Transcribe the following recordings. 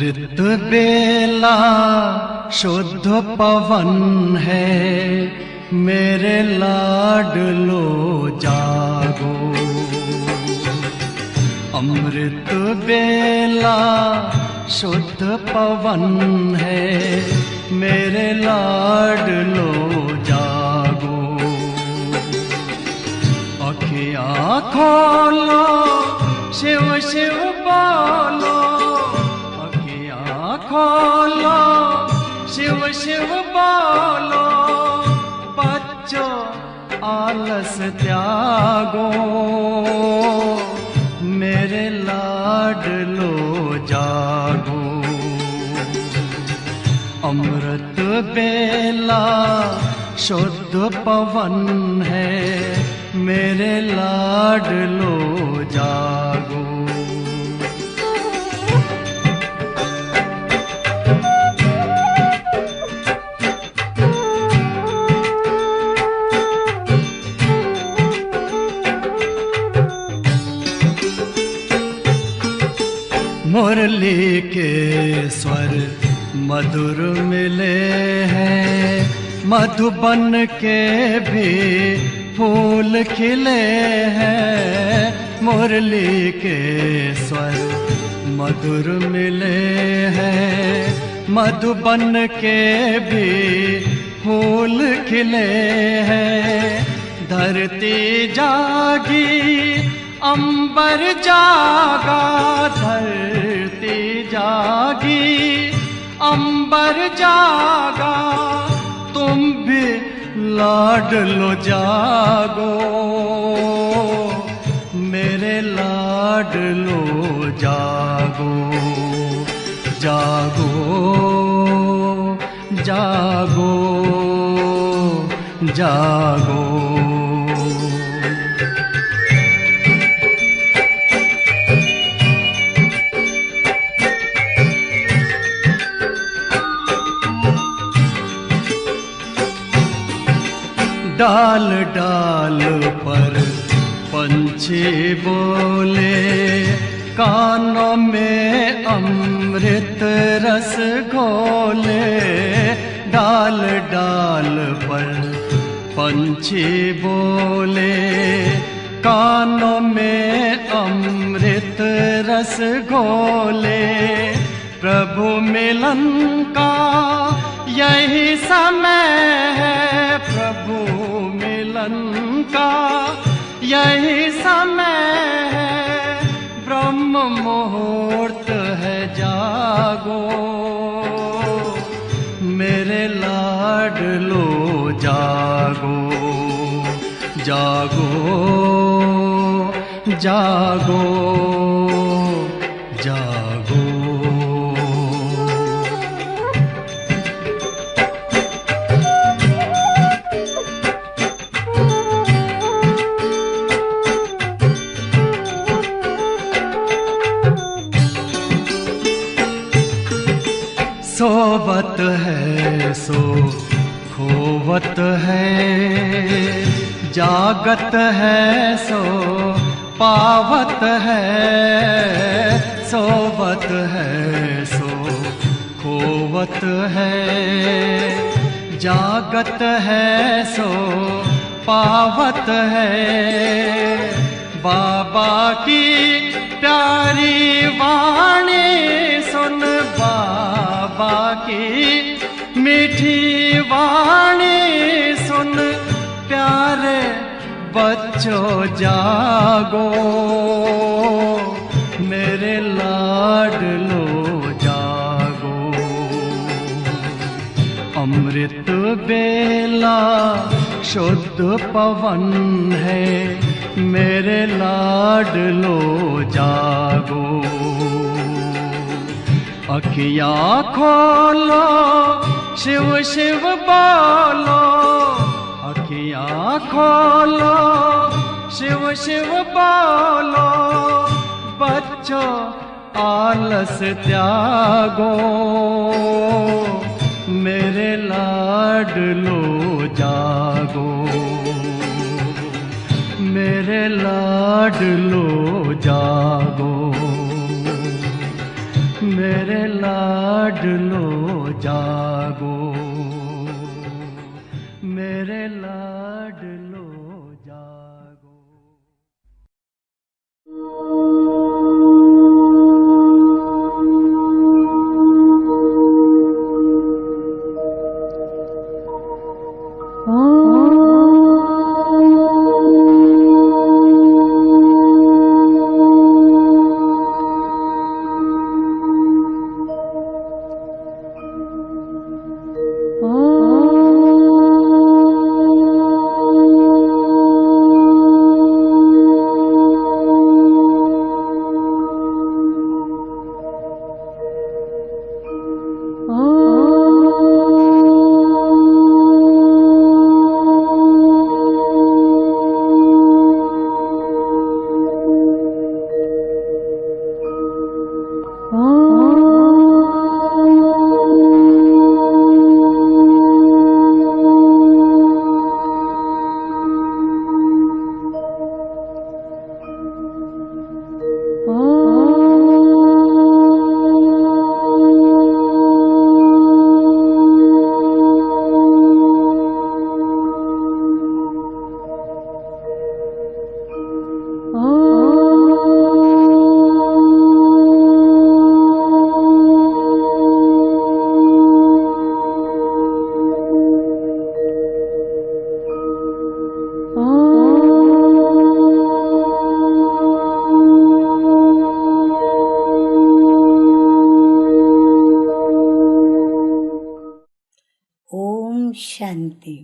अमृत बेला शुद्ध पवन है, मेरे लाडलो जागो। अमृत बेला शुद्ध पवन है, मेरे लाडलो जागो। अखियाँ खोलो, शिव शिव बोलो, अखियाँ खोलो, शिव शिव बोलो। बच्चों आलस त्यागो, मेरे लाडलो जागो। अमृत बेला शुद्ध पवन है, मेरे लाडलो जागो। मुरली के स्वर मधुर मिले हैं, मधुबन के भी फूल खिले हैं। मुरली के स्वर मधुर मिले हैं, मधुबन के भी फूल खिले हैं। धरती जागी, अंबर जागा, धरती जागी, अंबर जागा। तुम भी लाडलो जागो, मेरे लाडलो जागो। जागो जागो जागो। डाल डाल पर पंछी बोले, कानों में अमृत रस घोले। डाल डाल पर पंछी बोले, कानों में अमृत रस घोले। प्रभु मिलन का यही समय है, प्रभु मिलन का यही समय है। ब्रह्म मुहूर्त है, जागो, मेरे लाडलो जागो। जागो जागो जागो। सोवत है सो खोवत है, जागत है सो पावत है। सोवत है सो खोवत है, जागत है सो पावत है। बाबा की प्यारी वाणी सुन, बाबा की मीठी वाणी सुन। प्यारे बच्चों जागो, मेरे लाडलो जागो। अमृत बेला शुद्ध पवन है, मेरे लाडलो जागो। अखियाँ खोलो, शिव शिव बोलो, अखियाँ खोलो, शिव शिव बोलो। बच्चों आलस त्यागो, मेरे लाडलो जागो। मेरे लाडलो जागो, मेरे लाडलो लाडलो जागो, मेरे लाडलो जागो। ओम शांति।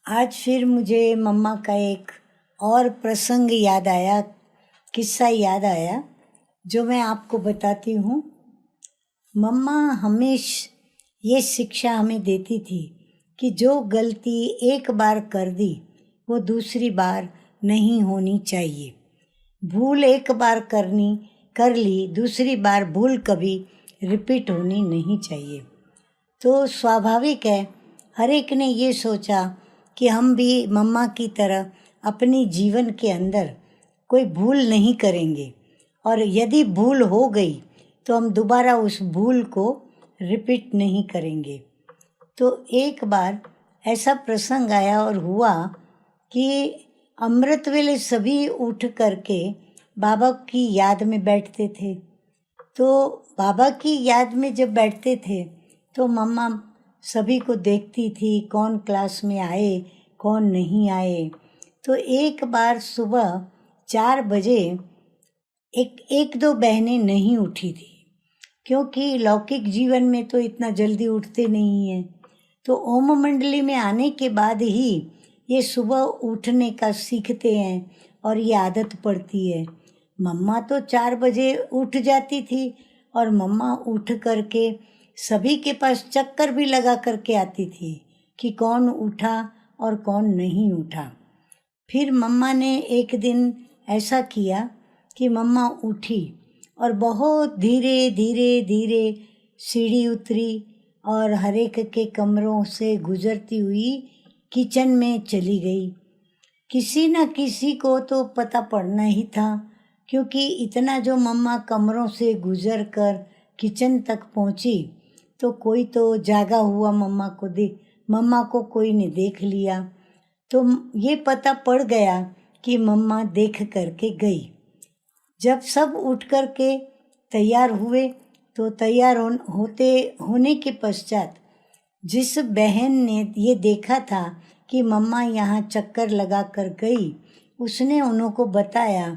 आज फिर मुझे मम्मा का एक और प्रसंग याद आया, किस्सा याद आया, जो मैं आपको बताती हूँ। मम्मा हमेशा ये शिक्षा हमें देती थी कि जो गलती एक बार कर दी वो दूसरी बार नहीं होनी चाहिए। भूल एक बार कर ली, दूसरी बार भूल कभी रिपीट होनी नहीं चाहिए। तो स्वाभाविक है, हर एक ने ये सोचा कि हम भी मम्मा की तरह अपनी जीवन के अंदर कोई भूल नहीं करेंगे, और यदि भूल हो गई तो हम दोबारा उस भूल को रिपीट नहीं करेंगे। तो एक बार ऐसा प्रसंग आया और हुआ कि अमृत वेले सभी उठ करके बाबा की याद में बैठते थे। तो बाबा की याद में जब बैठते थे तो मम्मा सभी को देखती थी, कौन क्लास में आए कौन नहीं आए। तो एक बार सुबह 4 बजे एक दो बहनें नहीं उठी थी, क्योंकि लौकिक जीवन में तो इतना जल्दी उठते नहीं हैं। तो ओम मंडली में आने के बाद ही ये सुबह उठने का सीखते हैं और ये आदत पड़ती है। मम्मा तो 4 बजे उठ जाती थी और मम्मा उठ करके सभी के पास चक्कर भी लगा करके आती थी कि कौन उठा और कौन नहीं उठा। फिर मम्मा ने एक दिन ऐसा किया कि मम्मा उठी और बहुत धीरे धीरे धीरे सीढ़ी उतरी और हर एक के कमरों से गुजरती हुई किचन में चली गई। किसी न किसी को तो पता पड़ना ही था, क्योंकि इतना जो मम्मा कमरों से गुजर कर किचन तक पहुंची तो कोई तो जागा हुआ मम्मा को कोई ने देख लिया। तो ये पता पड़ गया कि मम्मा देख करके गई। जब सब उठ करके तैयार हुए तो तैयार होने के पश्चात जिस बहन ने ये देखा था कि मम्मा यहाँ चक्कर लगा कर गई, उसने उनको बताया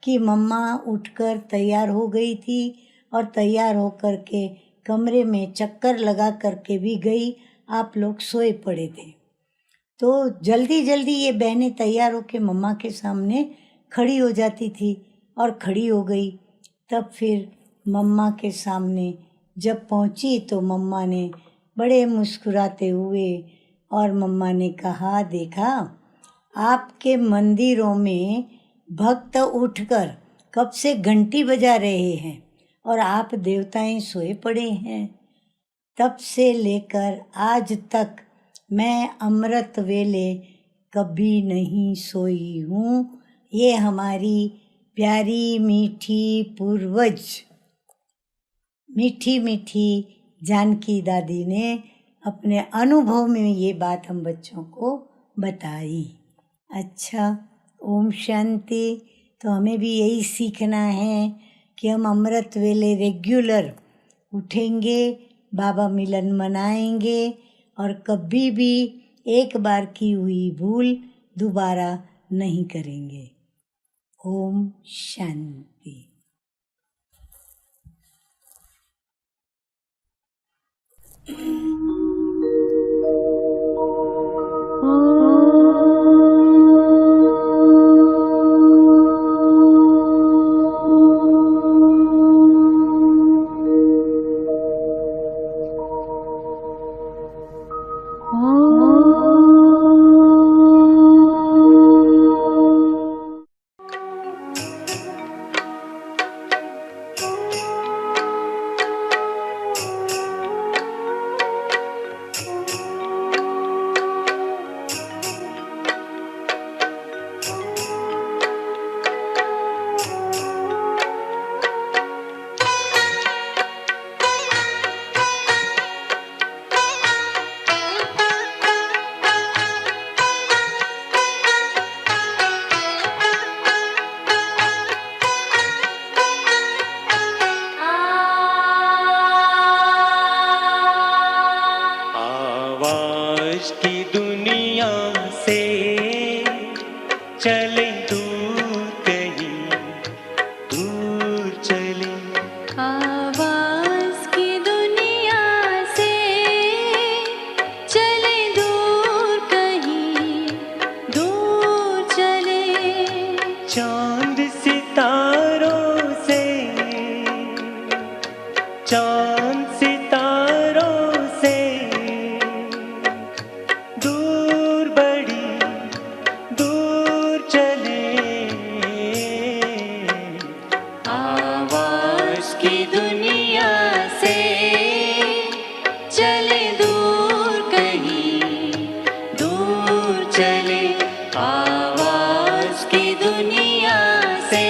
कि मम्मा उठकर तैयार हो गई थी और तैयार हो कर के कमरे में चक्कर लगा करके भी गई, आप लोग सोए पड़े थे। तो जल्दी जल्दी ये बहनें तैयार होकर मम्मा के सामने खड़ी हो जाती थी और खड़ी हो गई। तब फिर मम्मा के सामने जब पहुंची तो मम्मा ने बड़े मुस्कुराते हुए और मम्मा ने कहा, देखा आपके मंदिरों में भक्त उठकर कब से घंटी बजा रहे हैं और आप देवताएं सोए पड़े हैं। तब से लेकर आज तक मैं अमृत वेले कभी नहीं सोई हूँ। ये हमारी प्यारी मीठी पूर्वज मीठी मीठी जानकी दादी ने अपने अनुभव में ये बात हम बच्चों को बताई। अच्छा, ओम शांति। तो हमें भी यही सीखना है कि हम अमृत वेले रेगुलर उठेंगे, बाबा मिलन मनाएंगे और कभी भी एक बार की हुई भूल दोबारा नहीं करेंगे। ओम शांति। आवाज की दुनिया से चले दूर कहीं, दूर चले। आवाज की दुनिया से चले दूर कहीं, दूर चले। चांद सितारों से, चांद सितारों से दूर, बड़ी दूर चले। आवाज की दुनिया से चले दूर कहीं, दूर चले। आवाज की दुनिया से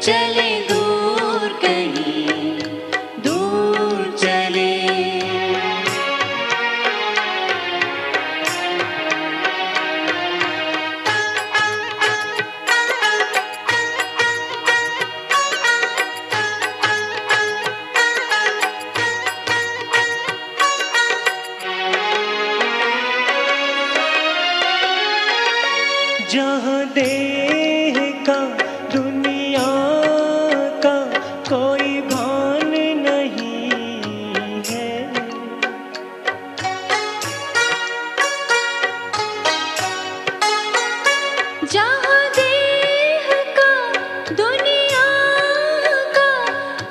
चले दूर कहीं, दूर चले। जहाँ देह का दुनिया का कोई भान नहीं है, जहाँ देह का दुनिया का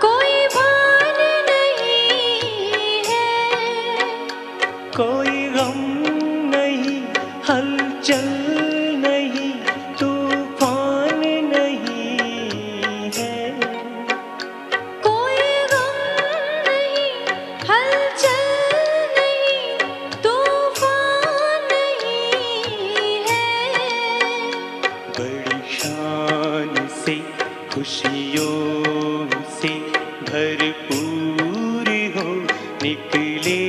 कोई भान नहीं है, कोई गम नहीं, हलचल नहीं, तूफान नहीं है। कोई गम नहीं, हलचल नहीं, तूफान नहीं है। बड़ी शान से खुशियों से भरपूर हो निकले,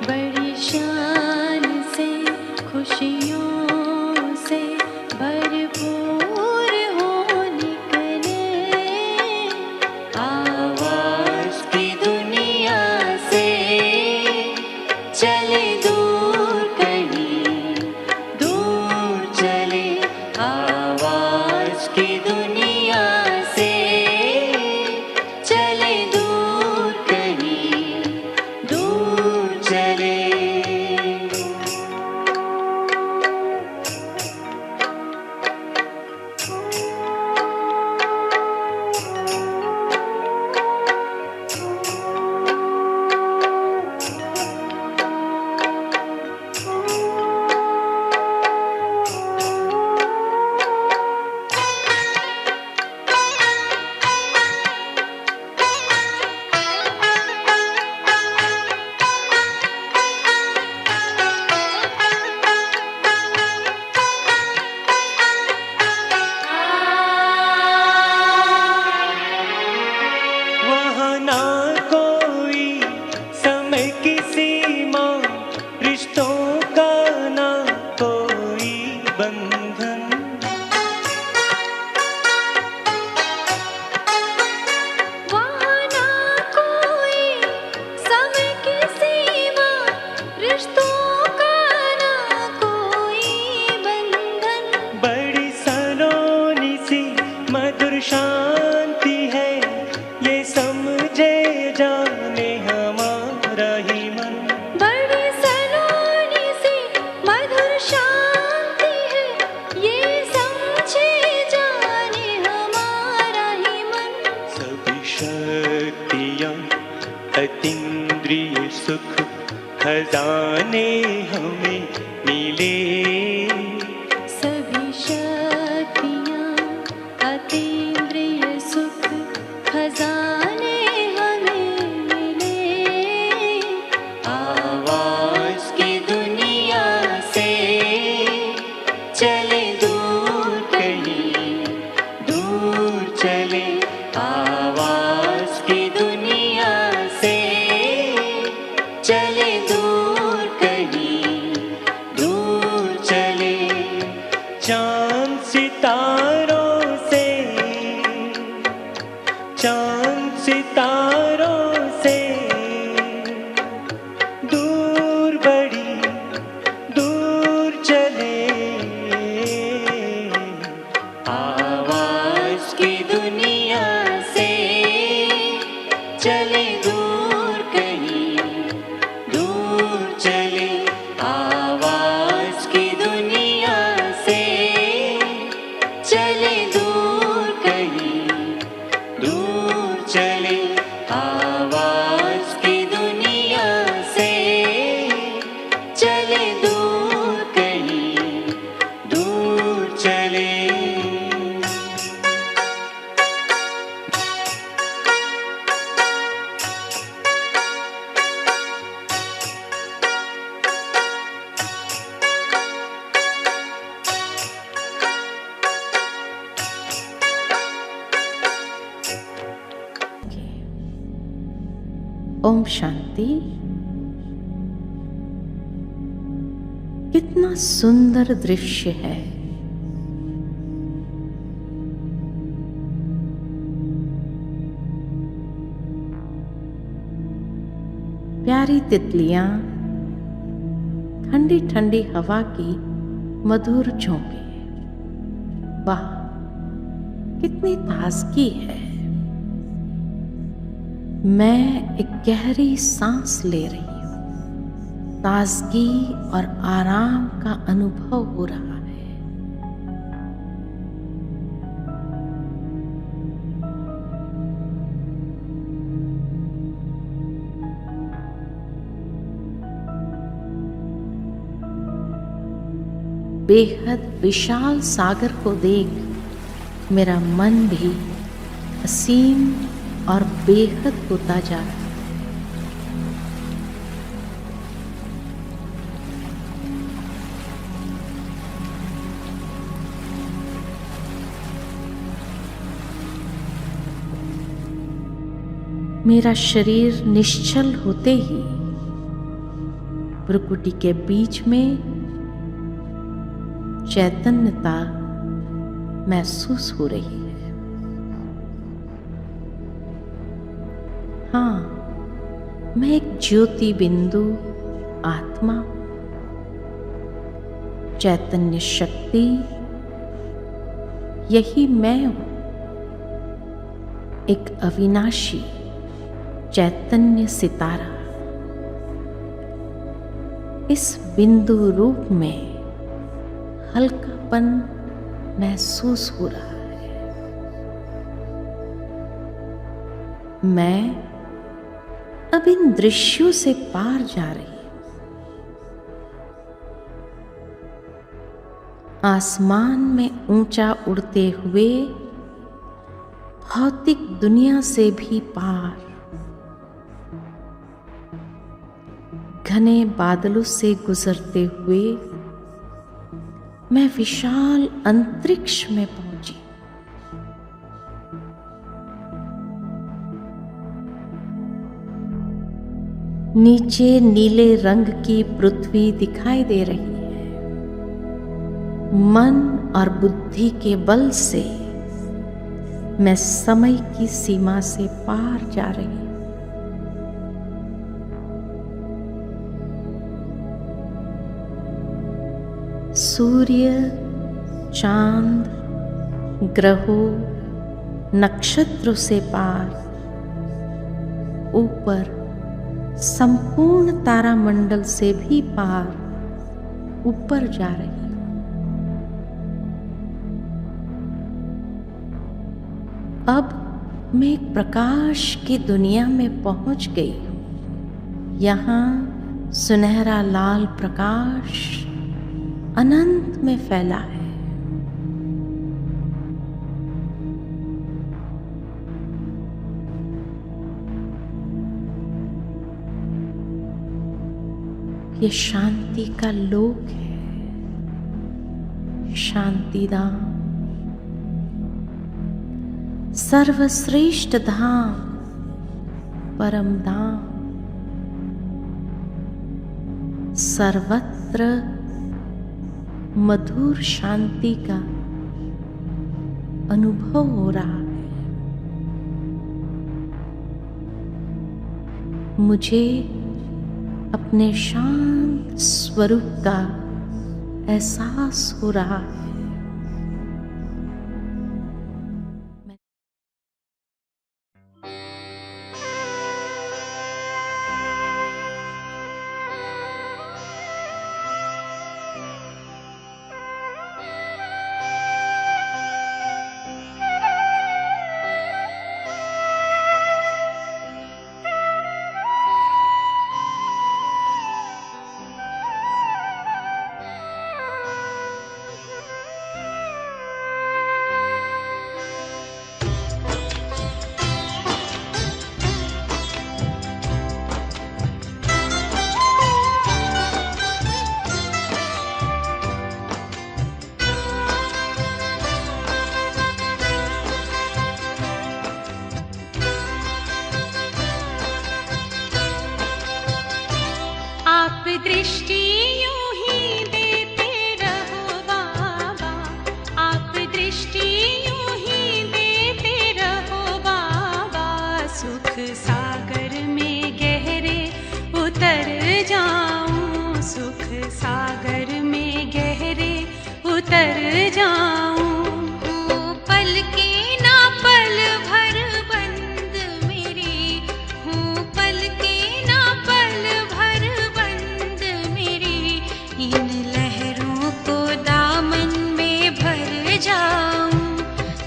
बड़ी शान से खुशियों से भरपूर हो निकले। आवाज की दुनिया से चले दूर कहीं, दूर चले। आवाज की दुनिया से चले दूर कहीं, दूर चले। सुख खजाने हमें मिले। सभी शक्तियाँ अतीन्द्रिय सुख खजाने हमें मिले। आवाज की दुनिया से चले दूर कहीं, दूर चले। आवाज की दुनिया से चले दूर कहीं, दूर चले। चांद सितारों से, चांद सितारों से दूर बड़ी दूर चले। आवाज की दुनिया से चले दूर कहीं, दूर चले। आवाज की दुनिया से चले दूर कहीं, दूर चले। आवाज की दुनिया से चले दूर कहीं, दूर चले। ओम शांति। कितना सुंदर दृश्य है। प्यारी तितलियां, ठंडी ठंडी हवा की मधुर झोंके। वाह, कितनी ताजगी है। मैं एक गहरी सांस ले रही हूँ। ताजगी और आराम का अनुभव हो रहा है। बेहद विशाल सागर को देख मेरा मन भी असीम और बेहद होता जा रहा है। मेरा शरीर निश्चल होते ही भ्रुकुटी के बीच में चैतन्यता महसूस हो रही है। हाँ, मैं एक ज्योति बिंदु आत्मा, चैतन्य शक्ति, यही मैं हूँ। एक अविनाशी चैतन्य सितारा इस बिंदु रूप में हल्कापन महसूस हो रहा है। मैं अब इन दृश्यों से पार जा रही हूं। आसमान में ऊंचा उड़ते हुए भौतिक दुनिया से भी पार, घने बादलों से गुजरते हुए मैं विशाल अंतरिक्ष में पहुंची। नीचे नीले रंग की पृथ्वी दिखाई दे रही है। मन और बुद्धि के बल से मैं समय की सीमा से पार जा रही हूं। सूर्य, चांद, ग्रहों, नक्षत्रों से पार, ऊपर संपूर्ण तारामंडल से भी पार ऊपर जा रही हूं। अब मैं एक प्रकाश की दुनिया में पहुंच गई हूं। यहाँ सुनहरा लाल प्रकाश अनंत में फैला है। ये शांति का लोक है, शांति धाम, सर्वश्रेष्ठ धाम, परम धाम, सर्वत्र मधुर शांति का अनुभव हो रहा है। मुझे अपने शांत स्वरूप का एहसास हो रहा है। दृष्टि यूं ही देते रहो बाबा, आप दृष्टि यूं ही देते रहो बाबा। सुख सागर में गहरे उतर जाऊं, सुख सागर में गहरे उतर जाऊं। हूँ पल के ना पल भर बंद मेरी, हूँ पल के ना पल भर बंद मेरी। इन लहरों को दामन में भर जाऊं,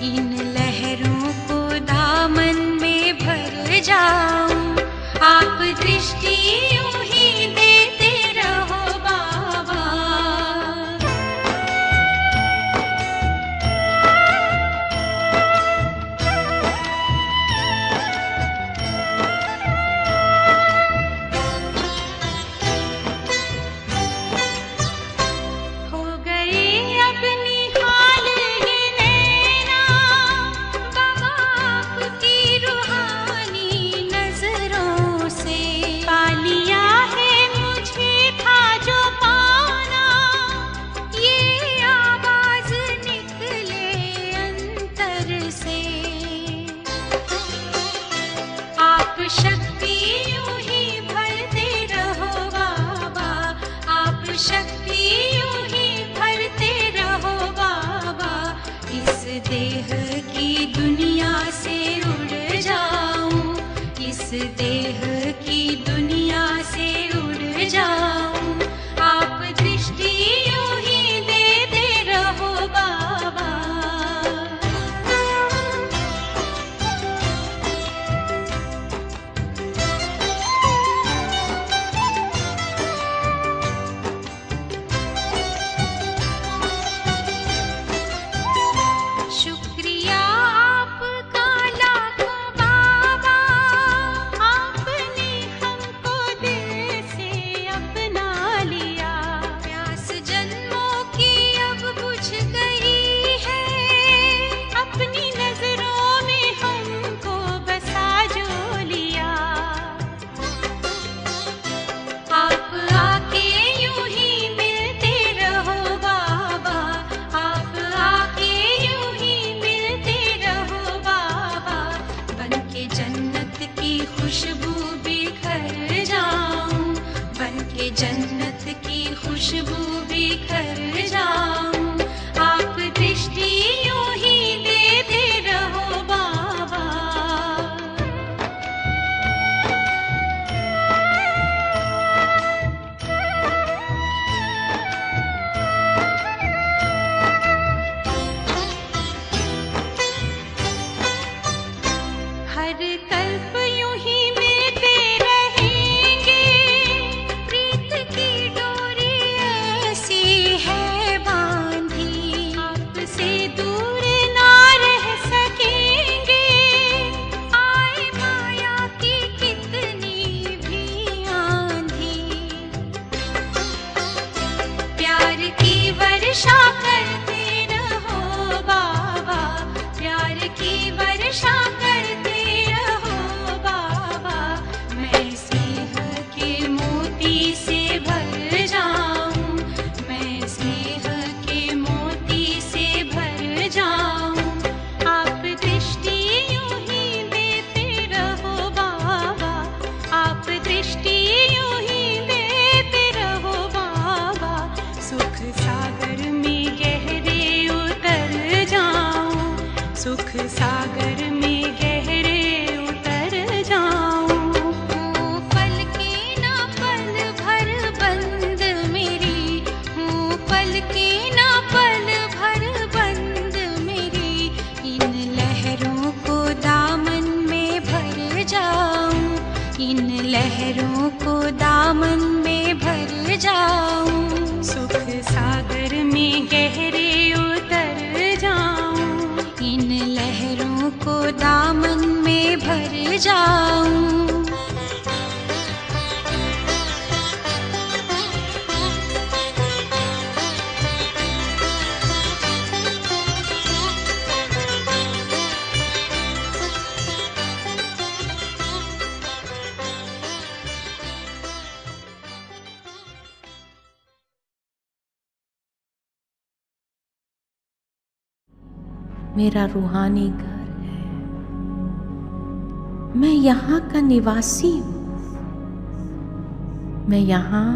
इन लहरों को दामन में भर जाऊं। आप दृष्टि यूं ही देते रहो बाबा। हो गई अब निहाल ये नैना बाबा आपकी रूहानी नजरों से। पा लिया है मुझे था जो पाना, ये आवाज निकले अंतर से। आप शक्ति यूं ही भरते रहो बाबा, आप शक्ति यूं ही भरते रहो बाबा। इस देह की दुनिया से उड़ जाऊं, इस देह की दुनिया से उड़ जाऊं। आप दृष्टि यूं ही देते रहो बाबा। शुक्रिया आपका लाखों बाबा, आपने हमको दिल से अपना लिया। प्यास जन्मों की अब बुझ गई है, अपनी नजरों में हमको बसा जो लिया। आप आके यूं ही मिलते रहो बाबा, आप आके यूं ही मिलते रहो बाबा। बनके जन्नत की खुशबू बिखर जाऊं, बनके जन्नत की खुशबू बिखर जाऊं। आप दृष्टि यूं ही देते रहो बाबा। हर कल्प यूं ही मिलते रहेंगे, दामन में भर जाऊं, सुख सागर में गहरे उतर जाऊं, इन लहरों को दामन में भर जाऊं। मेरा रूहानी घर है, मैं यहाँ का निवासी हूँ, मैं यहाँ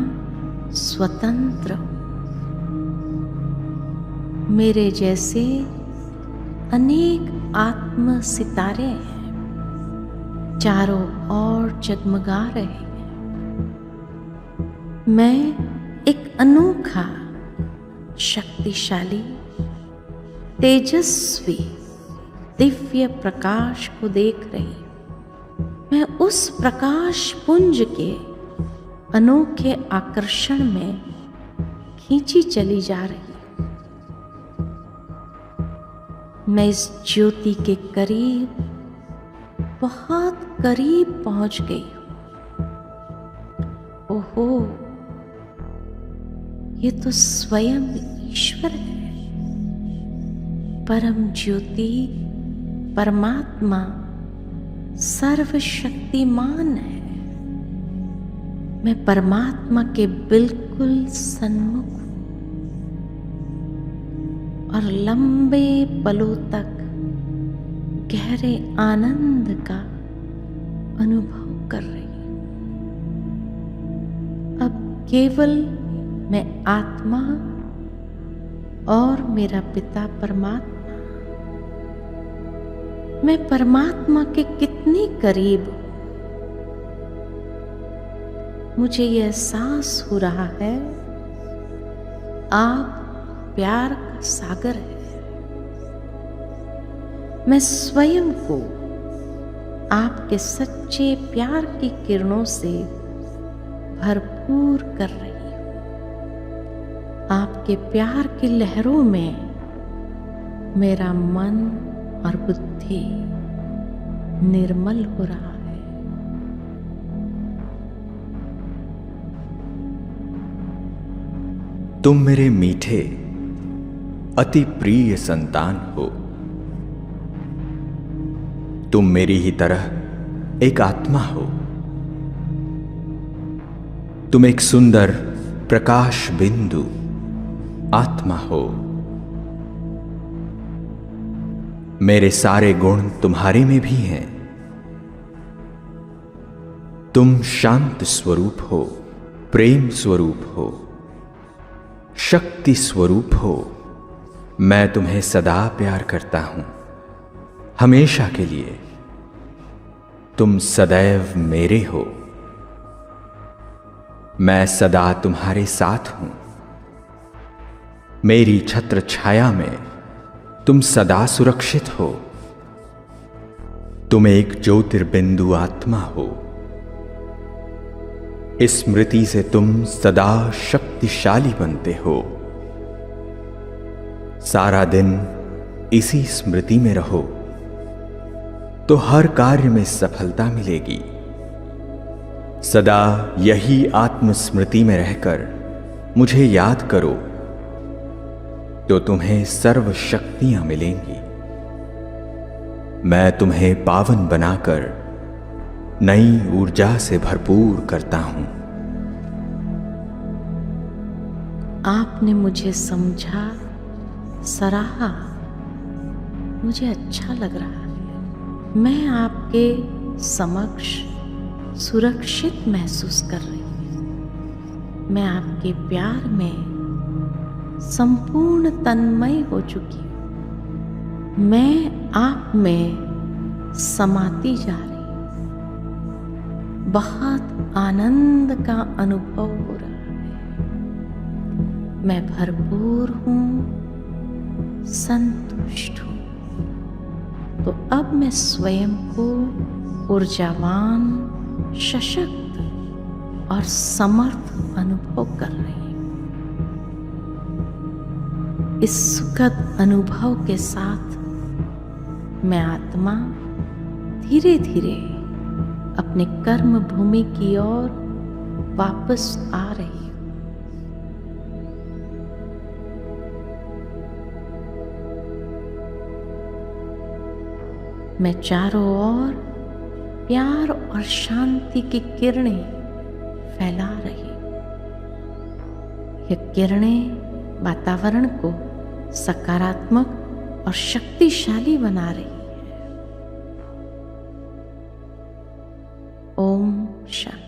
स्वतंत्र हूँ। मेरे जैसे अनेक आत्म सितारे हैं, चारों ओर जगमगा रहे हैं। मैं एक अनोखा, शक्तिशाली, तेजस्वी दिव्य प्रकाश को देख रही हूं। मैं उस प्रकाश पुंज के अनोखे आकर्षण में खींची चली जा रही हूं। मैं इस ज्योति के करीब, बहुत करीब पहुंच गई हूं। ओहो, ये तो स्वयं ईश्वर है, परम ज्योति, परमात्मा, सर्वशक्तिमान है। मैं परमात्मा के बिल्कुल सन्मुख हूं और लंबे पलों तक गहरे आनंद का अनुभव कर रही हूं। अब केवल मैं आत्मा और मेरा पिता परमात्मा, मैं परमात्मा के कितनी करीब हूं। मुझे यह एहसास हो रहा है, आप प्यार का सागर है। मैं स्वयं को आपके सच्चे प्यार की किरणों से भरपूर कर रही हूं। आपके प्यार की लहरों में मेरा मन और बुद्धि निर्मल हो रहा है। तुम मेरे मीठे, अति प्रिय संतान हो। तुम मेरी ही तरह एक आत्मा हो। तुम एक सुंदर प्रकाश बिंदु आत्मा हो। मेरे सारे गुण तुम्हारे में भी हैं। तुम शांत स्वरूप हो, प्रेम स्वरूप हो, शक्ति स्वरूप हो। मैं तुम्हें सदा प्यार करता हूं, हमेशा के लिए। तुम सदैव मेरे हो। मैं सदा तुम्हारे साथ हूं। मेरी छत्र छाया में तुम सदा सुरक्षित हो। तुम एक ज्योतिर्बिंदु आत्मा हो। स्मृति से तुम सदा शक्तिशाली बनते हो। सारा दिन इसी स्मृति में रहो तो हर कार्य में सफलता मिलेगी। सदा यही आत्मस्मृति में रहकर मुझे याद करो तो तुम्हें सर्व शक्तियां मिलेंगी। मैं तुम्हें पावन बनाकर नई ऊर्जा से भरपूर करता हूं। आपने मुझे समझा, सराहा, मुझे अच्छा लग रहा है। मैं आपके समक्ष सुरक्षित महसूस कर रही हूं। मैं आपके प्यार में संपूर्ण तन्मय हो चुकी हूं। मैं आप में समाती जा रही हूं। बहुत आनंद का अनुभव हो रहा है। मैं भरपूर हूं, संतुष्ट हूं। तो अब मैं स्वयं को ऊर्जावान, सशक्त और समर्थ अनुभव कर रही हूं। इस सुखद अनुभव के साथ मैं आत्मा धीरे धीरे अपने कर्म भूमि की ओर वापस आ रही हूं। मैं चारों ओर प्यार और शांति की किरणें फैला रही हूं। ये किरणें वातावरण को सकारात्मक और शक्तिशाली बना रही है। ओम शांति।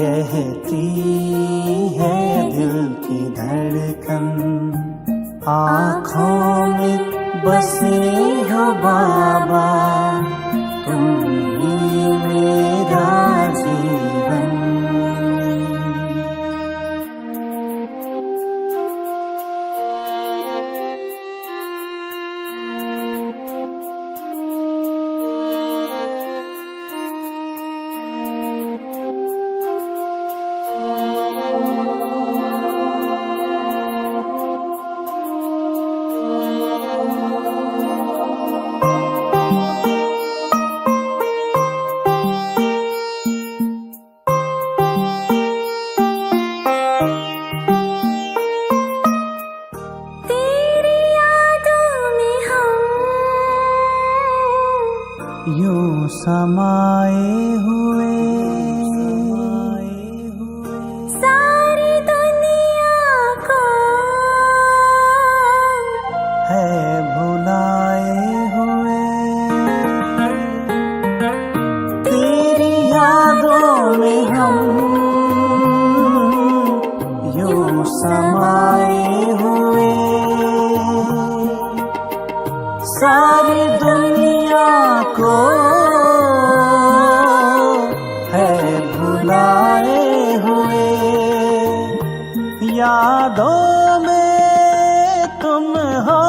कहती है दिल की धड़कन, आँखों में बसे हो बाबा, तुम ही मेरा जीवन। यूं समाए हुए सारी दुनिया को है भुलाए हुए, तेरी यादों में हम यूं समाए हुए, सारी दुनिया को है भुलाए हुए। यादों में तुम हो,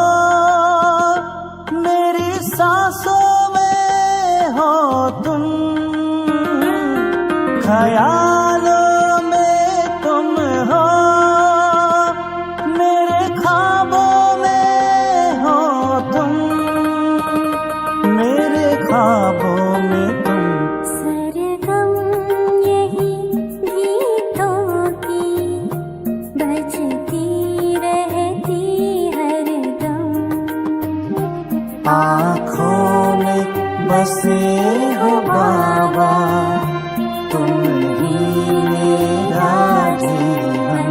मेरी सांसों में हो तुम, ख्यालों में तुम हो, मेरे ख्वाबों में हो तुम, मेरे ख्वाबों में तुम। सरगम यही गीतों की बजती रहती हरदम, आँखों में बसे हो बाबा, तुम ही मेरा जीवन।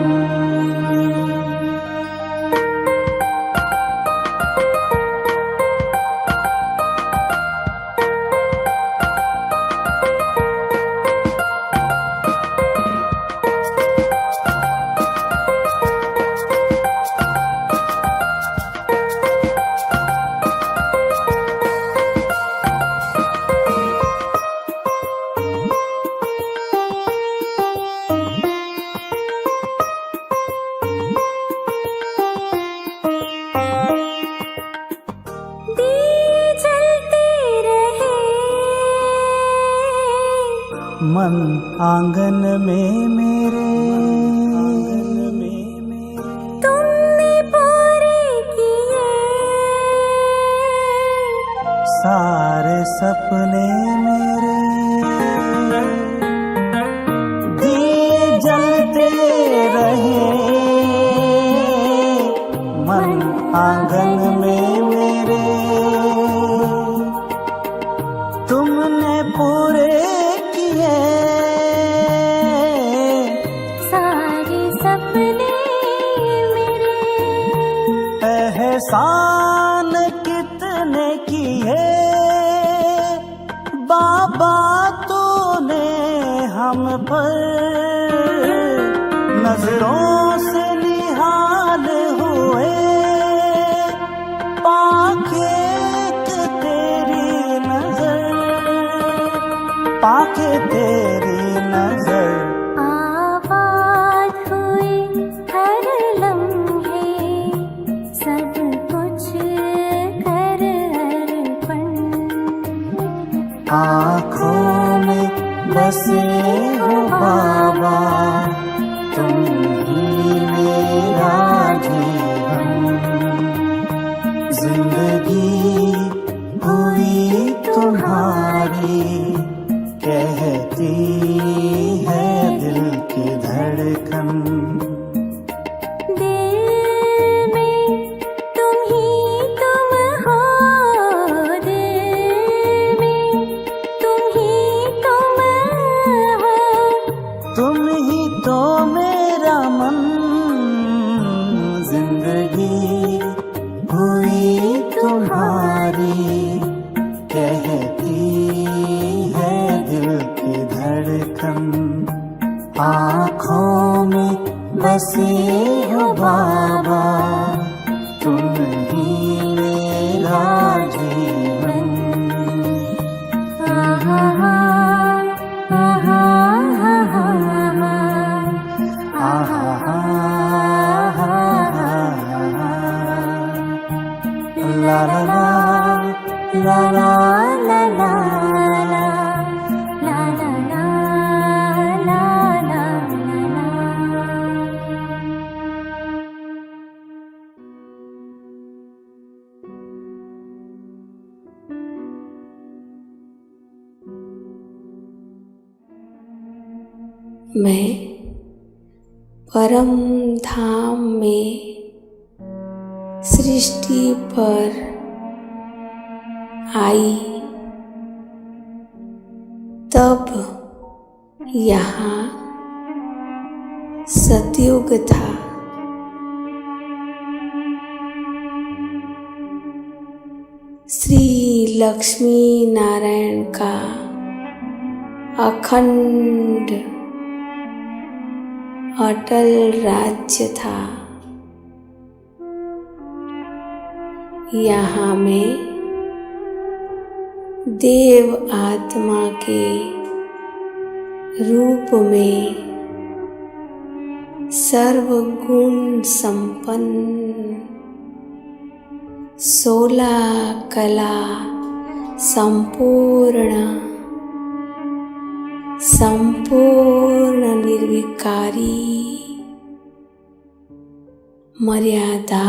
दिए जलते रहे मन आंगन में मेरे, तुमने पूरे किए सारे सपने मेरे दिए जलते रहे मन आंगन में मेरे तुमने पूरे किए सारे सपने मेरे एहसान कितने किए बाबा तूने हम पर नजरों से निहाल हुए पाके तेरी नजर पाके तेरी नजर आबाद हुए हर लम्हे सब कुछ कर अर्पण आँखों में बसे हो बाबा तुम ही मेरा जीवन जिंदगी हुई तुम्हारी कहती है दिल की धड़कन दिल में तुम ही तुम हो दिल में तुम ही तुम हो तुम ही तो मेरा मन जिंदगी हुई तुम्हारी कहती है दिल की धड़कन आँखों में बसे हो बाबा तुम ही मेरा जीवन ला ला ला ला ला ला ला ला ला ला ला ला मैं परम धाम में सृष्टि पर आई तब यहाँ सतयुग था। श्री लक्ष्मी नारायण का अखंड अटल राज्य था। यहाँ में देव आत्मा के रूप में सर्वगुण संपन्न 16 कला संपूर्ण निर्विकारी मर्यादा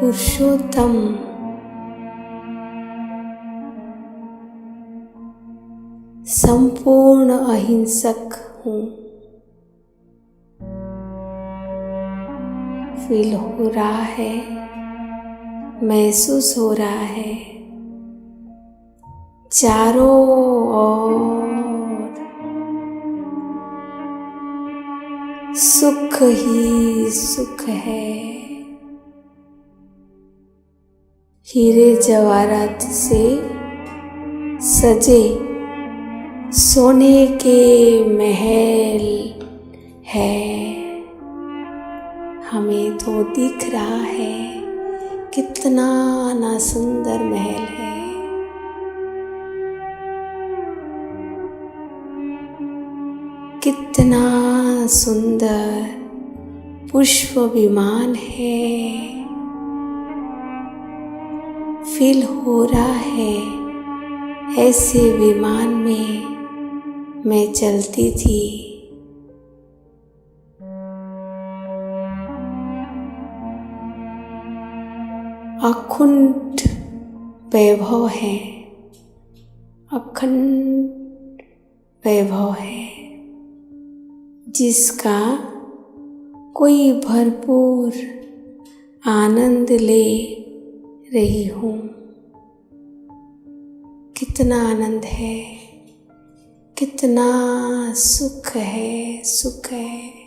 पुरुषोत्तम संपूर्ण अहिंसक हूँ। फील हो रहा है, महसूस हो रहा है चारों ओर सुख ही सुख है। हीरे जवाहरात से सजे सोने के महल है। हमें तो दिख रहा है कितना ना सुंदर महल है। कितना सुंदर पुष्प विमान है। फील हो रहा है ऐसे विमान में मैं चलती थी। अकुंठ वैभव है, अखंड वैभव है, जिसका कोई भरपूर आनंद ले रही हूँ। कितना आनंद है, कितना सुख है, सुख है।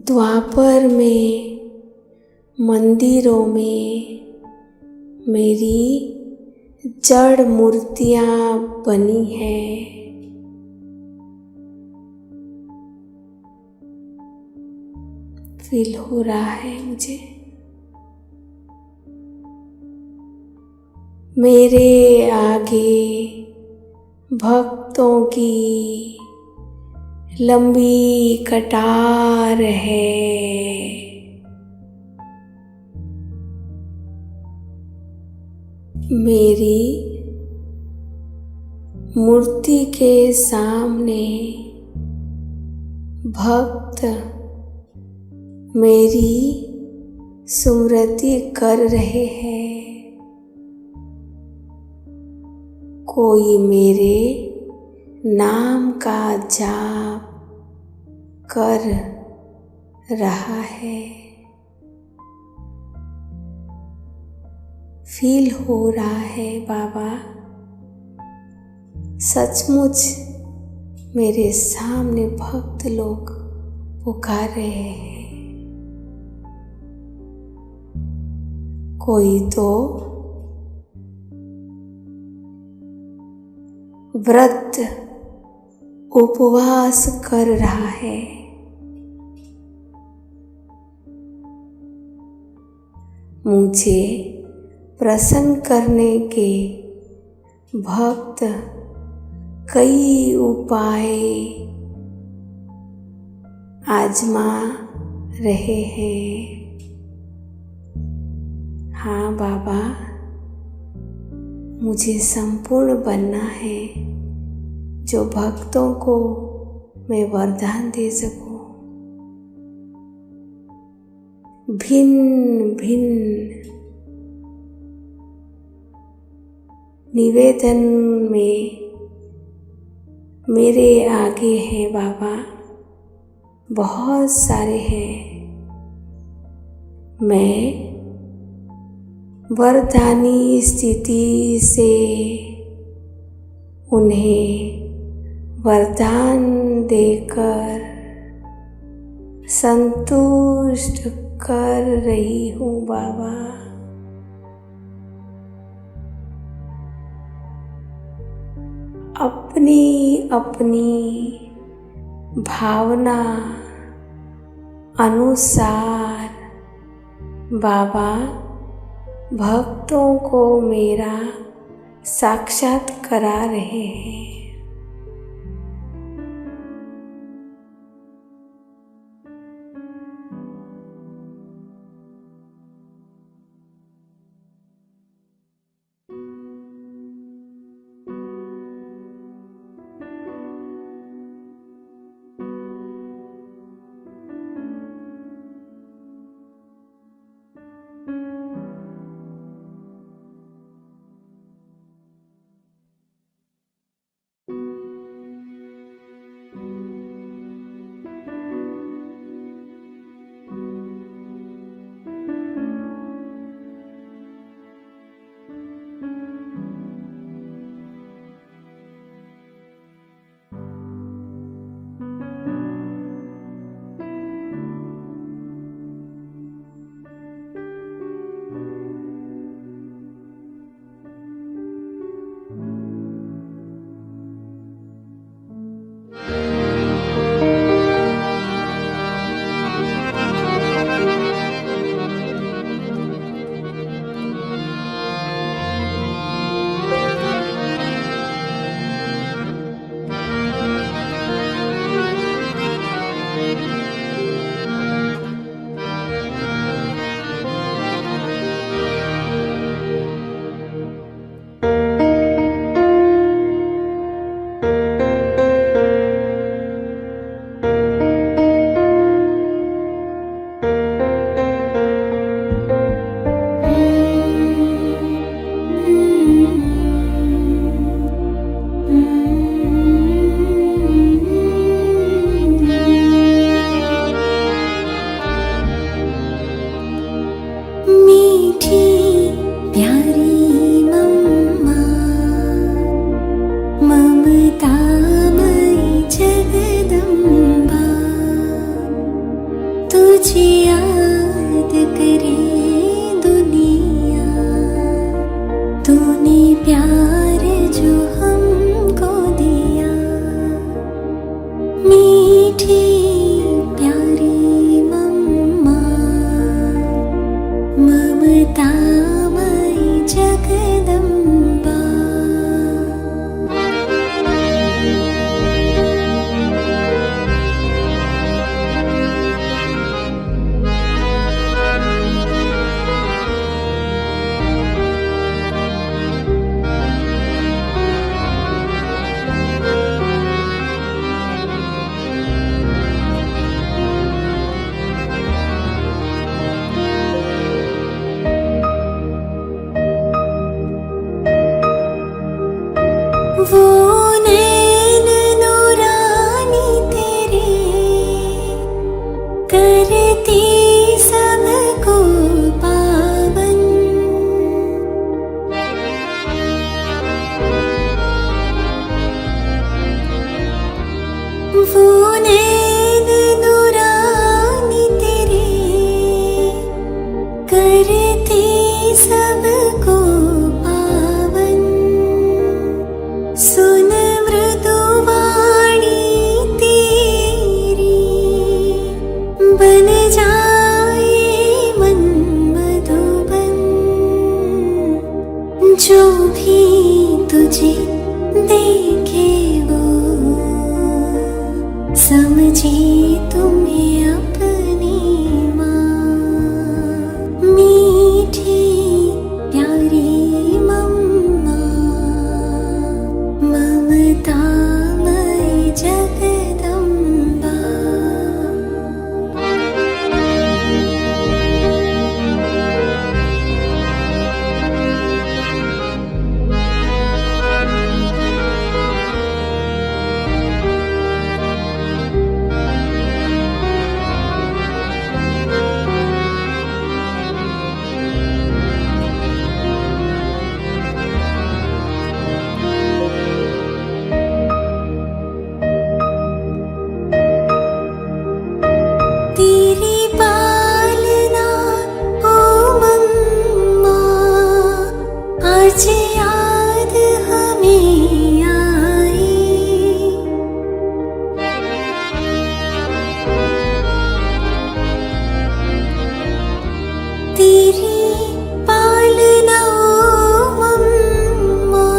द्वापर में मंदिरों में मेरी जड़ मूर्तियां बनी हैं। फील हो रहा है मुझे। मेरे आगे भक्तों की लंबी कतार है। मेरी मूर्ति के सामने भक्त मेरी स्मृति कर रहे हैं। कोई मेरे नाम का जाप कर रहा है। फील हो रहा है बाबा, सचमुच मेरे सामने भक्त लोग पुकार रहे हैं। कोई तो व्रत उपवास कर रहा है। मुझे प्रसन्न करने के भक्त कई उपाय आजमा रहे हैं। हाँ बाबा, मुझे संपूर्ण बनना है, जो भक्तों को मैं वरदान दे सकूं। भिन्न भिन्न निवेदन में मेरे आगे हैं बाबा, बहुत सारे हैं। मैं वरदानी स्थिति से उन्हें वरदान देकर संतुष्ट कर रही हूँ बाबा। अपनी अपनी भावना अनुसार बाबा भक्तों को मेरा साक्षात करा रहे हैं। तुझे याद करे दुनिया, तूने प्यार जो हमको दिया, मीठी प्यारी मम्मा, ममतामयी जगदम्बा। वो नैन नूरानी तेरे करती सबको पावन, वो नैन नूरानी तेरे करती सबको पावन। सुन मृदुवाणी तेरी बन जाए मन मधुबन, जो भी तुझे देखे वो समझे तुम्हें अपनी माँ, मीठी प्यारी मम्मा, ममतामयी जगदम्बा। तेरी पालना ओ मम्मा आज याद हमें आई, तेरी पालना ओ मम्मा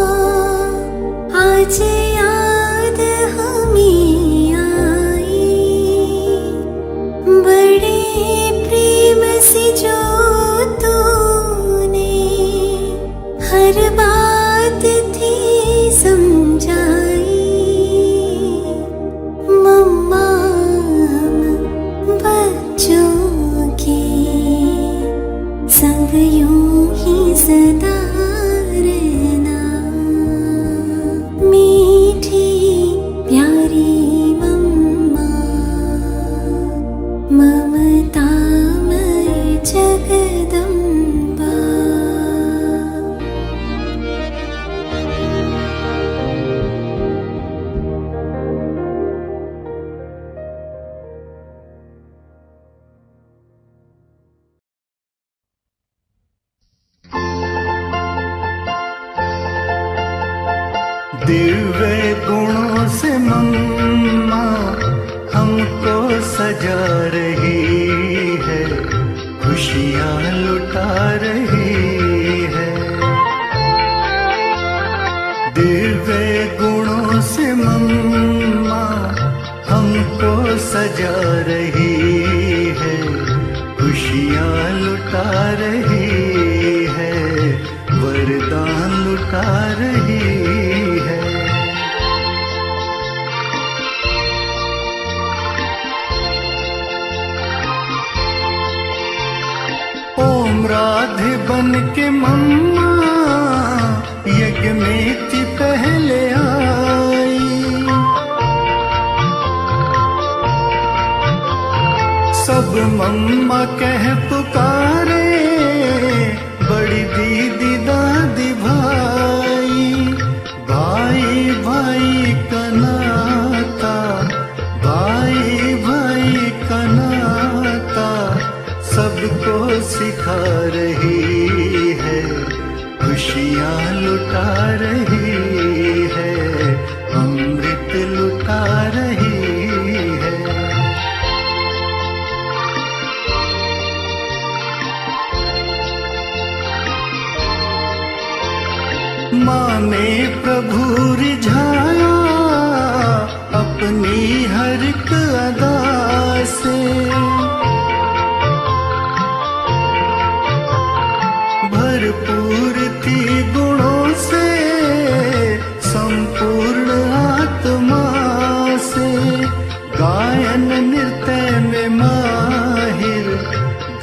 आज याद हमें आई, बड़े प्रेम से जो तूने हर बात थी समझाई, मम्मा हम बच्चों के संग यूं ही सदा रहना, मीठी प्यारी मम्मा, ममतामयी जगदम्बा। दिव्य गुणों से मम्मा हमको सजा रही है, खुशियाँ लुटा रही है। दिव्य गुणों से मम्मा हमको सजा रही है, खुशियाँ लुटा रही है, वरदान लुटा रही है। ओम राधे बन के मम्मा यज्ञ में थी पहले आई, सब मम्मा कह पुकारे, बड़ी दीदी दादी भाई, भाई भाई का नाता, भाई भाई का नाता सिखा रही है, खुशियाँ लुटा रही है, अमृत लुटा रही है। माँ ने प्रभु रिझाया अपनी हर एक अदा से, भरपूर थी गुणों से, संपूर्ण आत्मा से। गायन नृत्य में माहिर,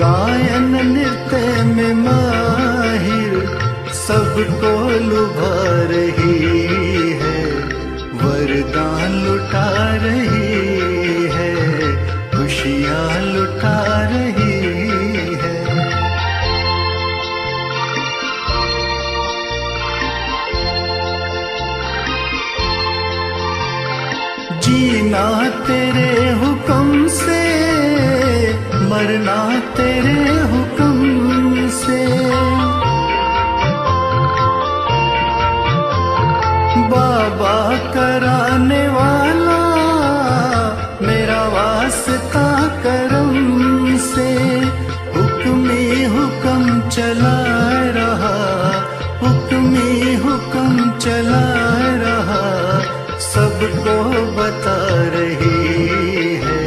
गायन नृत्य में माहिर, सबको लुभा रही है, वरदान लुटा रही है, खुशियाँ लुटा रही है। जीना तेरे हुक्म से, मरना तेरे हुक्म से। बाबा कराने वाला मेरा वास्ता करम से, हुक्मी हुक्म चला रहा, हुक्मी हुक्म चला रहा, सबको बता रही है,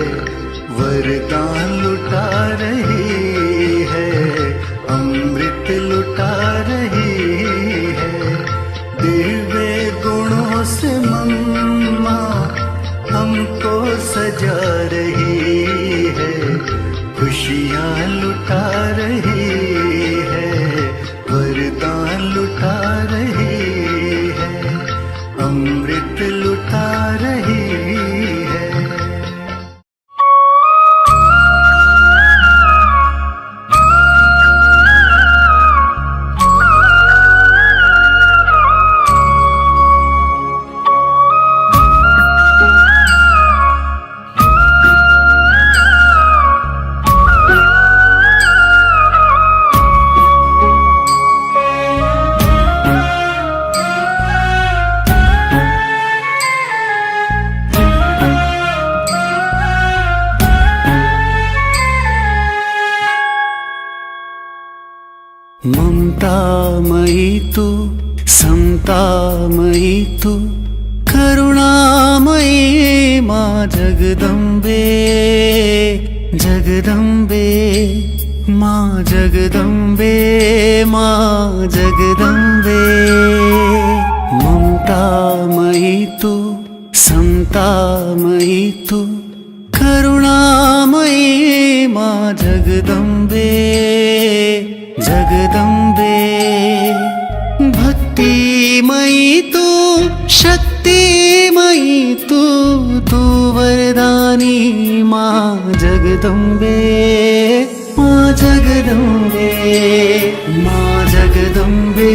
वरदान लुटा रही है, अमृत लुटा रही है। दिव्य गुणों से मम्मा हमको सजा रही है, खुशियाँ लुटा रही है, वरदान लुटा रही है, अमृत लुटा रही है। ममतामयी तू, समतामयी तू, करुणामयी माँ जगदम्बे, जगदम्बे माँ जगदम्बे, माँ जगदम्बे। ममतामयी तू, समतामयी तू, करुणामयी माँ जगदम्बे, जगदम्बे। भक्तिमयी तू, शक्तिमयी तू, तू वरदानी माँ जगदम्बे, माँ जगदम्बे, माँ जगदम्बे,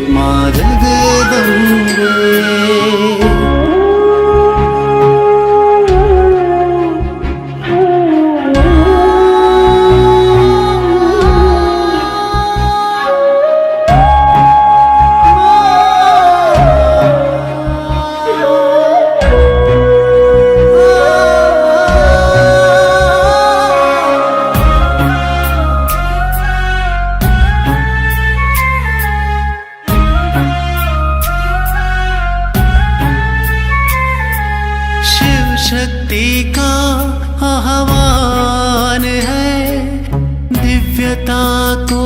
माँ जगदम्बे। शक्ति का आह्वान है, दिव्यता को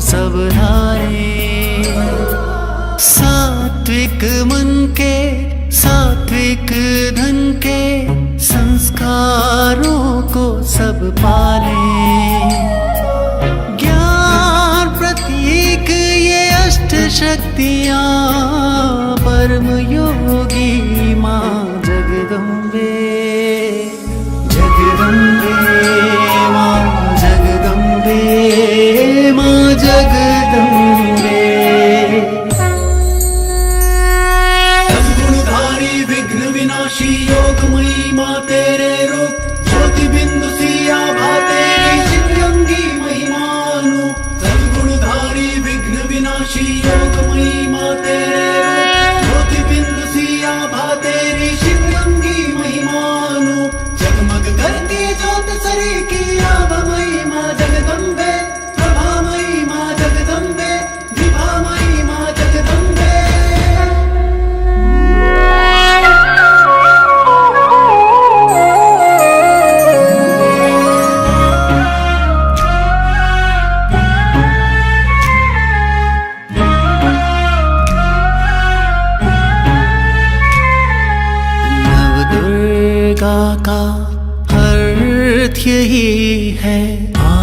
सब धारे। सात्विक मन के, सात्विक धन के, संस्कारों को सब पाले। ज्ञान प्रतीक ये अष्ट शक्तियाँ, परम योगी माँ जगदम्बे, जगदम्बे माँ जगदम्बे, माँ जगदम्बे। सद्गुणधारी विघ्न विनाशी योगमयी माँ तेरे रूप, ज्योति बिंदु सी आभा तेरी शिवगंगी महिमा।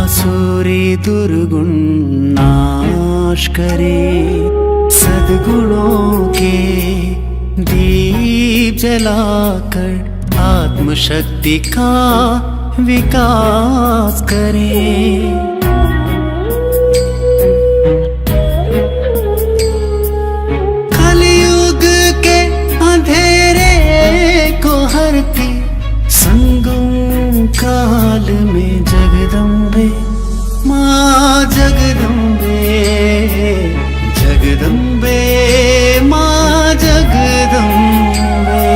आसुरी दुर्गुण नाश करे, सद्गुणों के दीप जलाकर आत्मशक्ति का विकास करे। कलयुग के अंधेरे को हरती संगम काल में जगदम्बे माँ जगदम्बे, जगदम्बे माँ जगदम्बे।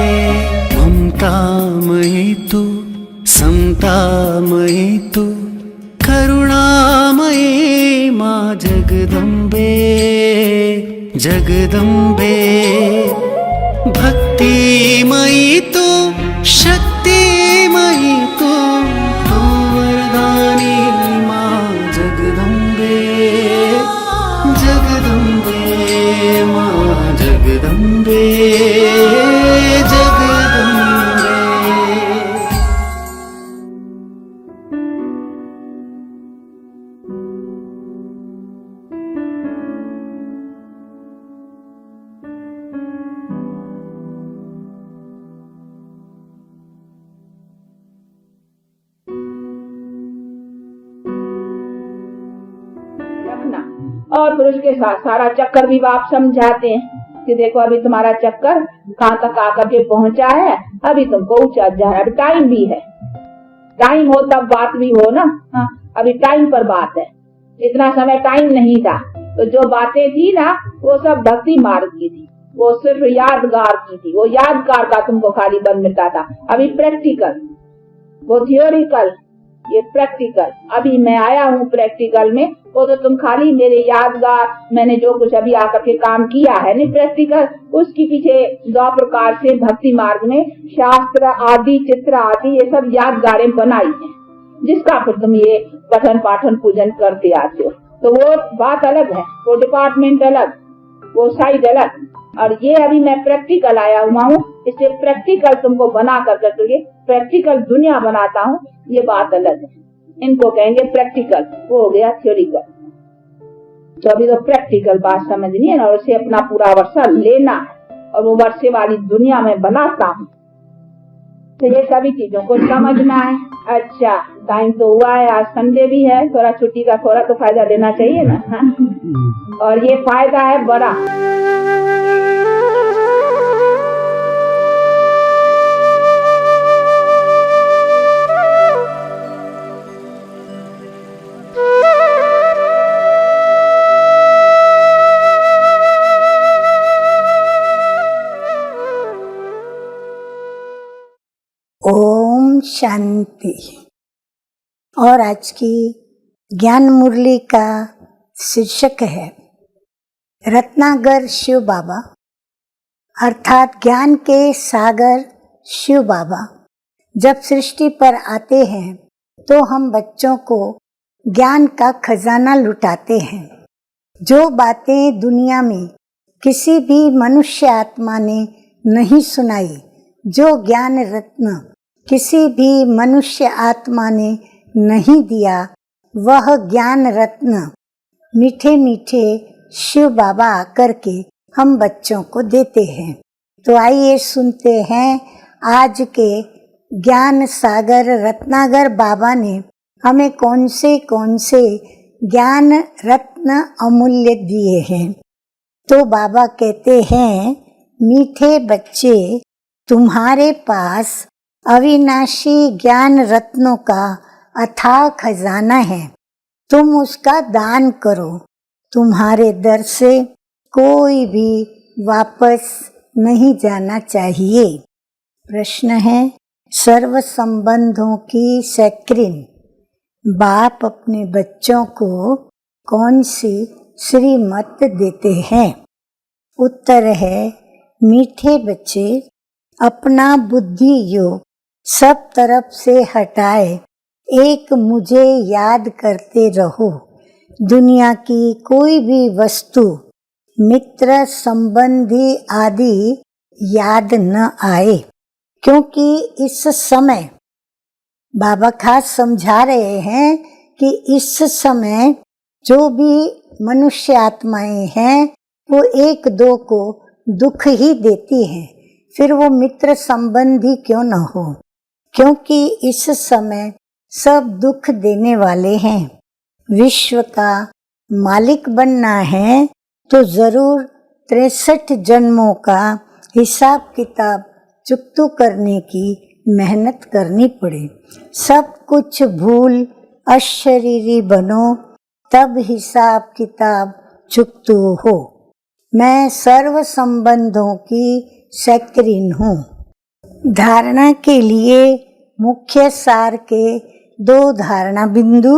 ममतामयी तू, समतामयी तू, करुणामयी माँ जगदम्बे, जगदम्बे। भक्तिमयी तू, शक्तिमयी तू, तू वरदानी माँ जगदम्बे, जगदम्बे माँ जगदम्बे, जगदम्बे। और फिर उसके साथ सारा चक्कर भी आप समझाते हैं कि देखो अभी तुम्हारा चक्कर कहाँ तक आकर के पहुंचा है, अभी तुमको ऊंचा जा है, अभी टाइम भी है, टाइम हो तब बात भी हो ना। हाँ, अभी टाइम पर बात है, इतना समय टाइम नहीं था। तो जो बातें थी ना वो सब भक्ति मार्ग की थी, वो सिर्फ यादगार की थी, वो यादगार का तुमको खाली बन मिलता था। अभी प्रैक्टिकल, वो थियोरिकल, ये प्रैक्टिकल। अभी मैं आया हूँ प्रैक्टिकल में, वो तो तुम खाली मेरे यादगार, मैंने जो कुछ अभी आकर के काम किया है नहीं प्रैक्टिकल, उसके पीछे 2 प्रकार से भक्ति मार्ग में शास्त्र आदि, चित्र आदि, ये सब यादगारें बनाई हैं, जिसका फिर तुम ये पठन पाठन पूजन करते आते हो। तो वो बात अलग है, वो डिपार्टमेंट अलग, वो साइड अलग। और ये अभी मैं प्रैक्टिकल आया हुआ हूँ, इसलिए प्रैक्टिकल तुमको बना करके प्रैक्टिकल दुनिया बनाता हूँ, ये बात अलग है। इनको कहेंगे प्रैक्टिकल, वो हो गया थ्योरिकल। तो अभी तो प्रैक्टिकल बात समझनी है ना, और उसे अपना पूरा वर्षा लेना है, और वो वर्षे वाली दुनिया में बनाता हूँ। तो ये सभी चीजों को समझना है। अच्छा, टाइम तो हुआ है, आज संडे भी है, थोड़ा छुट्टी का थोड़ा तो फायदा लेना चाहिए ना। हाँ? और ये फायदा है बड़ा। ओम शांति। और आज की ज्ञान मुरली का शीर्षक है रत्नागर शिव बाबा, अर्थात ज्ञान के सागर शिव बाबा जब सृष्टि पर आते हैं तो हम बच्चों को ज्ञान का खजाना लुटाते हैं। जो बातें दुनिया में किसी भी मनुष्य आत्मा ने नहीं सुनाई, जो ज्ञान रत्न किसी भी मनुष्य आत्मा ने नहीं दिया, वह ज्ञान रत्न मीठे मीठे शिव बाबा आकर के हम बच्चों को देते हैं। तो आइए सुनते हैं आज के ज्ञान सागर रत्नागर बाबा ने हमें कौन से ज्ञान रत्न अमूल्य दिए हैं। तो बाबा कहते हैं, मीठे बच्चे, तुम्हारे पास अविनाशी ज्ञान रत्नों का अथाह खजाना है, तुम उसका दान करो। तुम्हारे दर से कोई भी वापस नहीं जाना चाहिए। प्रश्न है, सर्व संबंधों की सैक्रिन बाप अपने बच्चों को कौन सी श्रीमत देते हैं? उत्तर है, मीठे बच्चे, अपना बुद्धि योग सब तरफ से हटाए एक मुझे याद करते रहो। दुनिया की कोई भी वस्तु, मित्र, संबंधी आदि याद न आए, क्योंकि इस समय बाबा खास समझा रहे हैं कि इस समय जो भी मनुष्य आत्माएं हैं वो एक दो को दुख ही देती हैं, फिर वो मित्र संबंधी क्यों न हो, क्योंकि इस समय सब दुख देने वाले हैं। विश्व का मालिक बनना है तो जरूर 63 जन्मों का हिसाब किताब चुकतू करने की मेहनत करनी पड़े। सब कुछ भूल अशरीरी बनो, तब हिसाब किताब चुकतू हो। मैं सर्व संबंधों की सेक्रेटरी हूँ। धारणा के लिए मुख्य सार के 2 धारणा बिंदु।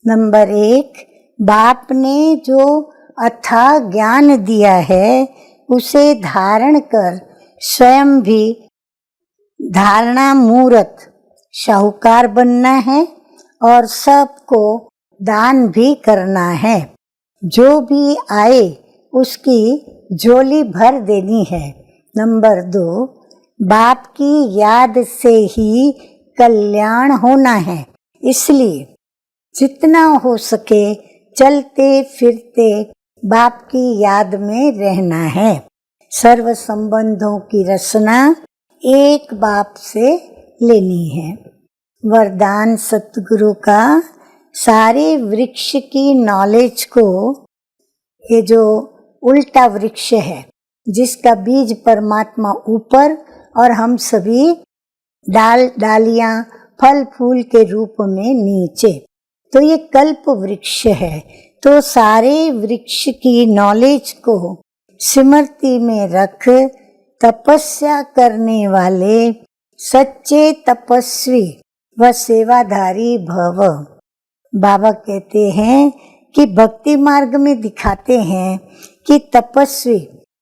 नंबर 1, बाप ने जो अथाह ज्ञान दिया है उसे धारण कर स्वयं भी धारणा मूर्त शाहूकार बनना है और सबको दान भी करना है। जो भी आए उसकी झोली भर देनी है। नंबर 2, बाप की याद से ही कल्याण होना है, इसलिए जितना हो सके चलते फिरते बाप की याद में रहना है। सर्व संबंधों की रचना एक बाप से लेनी है। वरदान सतगुरु का सारे वृक्ष की नॉलेज को, ये जो उल्टा वृक्ष है जिसका बीज परमात्मा ऊपर और हम सभी डालियां फल फूल के रूप में नीचे, तो ये कल्प वृक्ष है। तो सारे वृक्ष की नॉलेज को स्मृति में रख तपस्या करने वाले सच्चे तपस्वी व सेवाधारी भव। बाबा कहते हैं कि भक्ति मार्ग में दिखाते हैं कि तपस्वी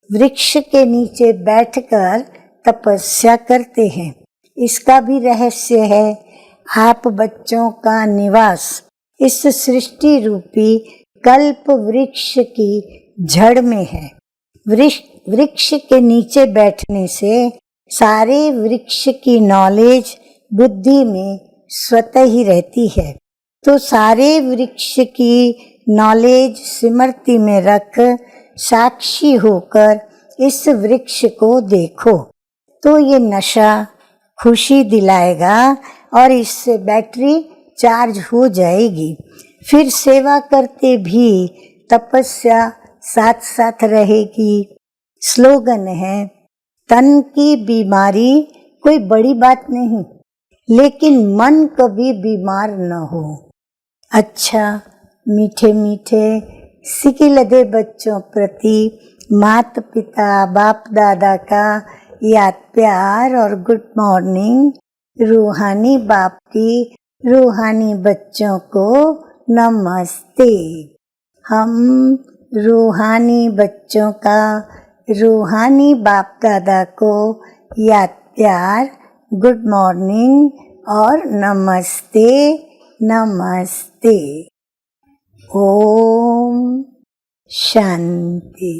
वृक्ष के नीचे बैठकर तपस्या करते हैं। इसका भी रहस्य है, आप बच्चों का निवास इस सृष्टि रूपी कल्प वृक्ष की जड़ में है। वृक्ष के नीचे बैठने से सारे वृक्ष की नॉलेज बुद्धि में स्वतः ही रहती है। तो सारे वृक्ष की नॉलेज स्मृति में रख साक्षी होकर इस वृक्ष को देखो, तो ये नशा खुशी दिलाएगा और इससे बैटरी चार्ज हो जाएगी। फिर सेवा करते भी तपस्या साथ साथ रहेगी। स्लोगन है, तन की बीमारी कोई बड़ी बात नहीं, लेकिन मन कभी बीमार न हो। अच्छा, मीठे मीठे सिकी लदे बच्चों प्रति माता पिता बाप दादा का याद प्यार और गुड मॉर्निंग। रूहानी बाप की रूहानी बच्चों को नमस्ते। हम रूहानी बच्चों का रूहानी बाप दादा को याद प्यार, गुड मॉर्निंग और नमस्ते नमस्ते। ओम शांति।